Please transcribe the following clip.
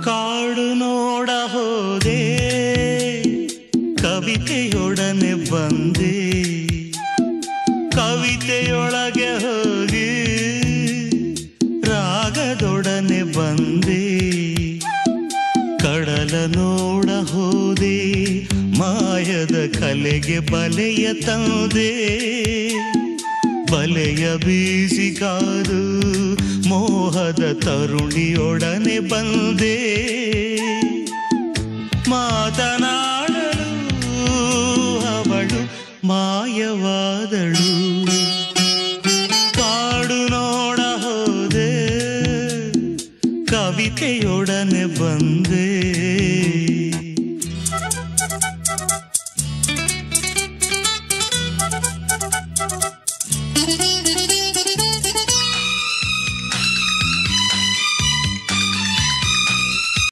ಕಾಡು ನೋಡ ಹೋದೆ, ಕವಿತೆಯೊಡನೆ ಬಂದೆ, ಕವಿತೆಯೊಳಗೆ ಹೋಗಿ ರಾಗದೊಡನೆ ಬಂದೆ. ಕಡಲ ನೋಡ ಹೋದೆ, ಮಾಯದ ಕಲೆಗೆ ಬಲೆಯ ತಂದೆ, ಬಲೆಯ ಬೀಸಿ ಕಾದು ಮೋಹದ ತರುಣಿಯೊಡನೆ ಬಂದೆ. ಮಾತನಾಡಲು ಅವಳು ಮಾಯವಾದಳು. ಕಾಡು ನೋಡ ಹೋದೆ, ಕವಿತೆಯೊಡನೆ ಬಂದೆ.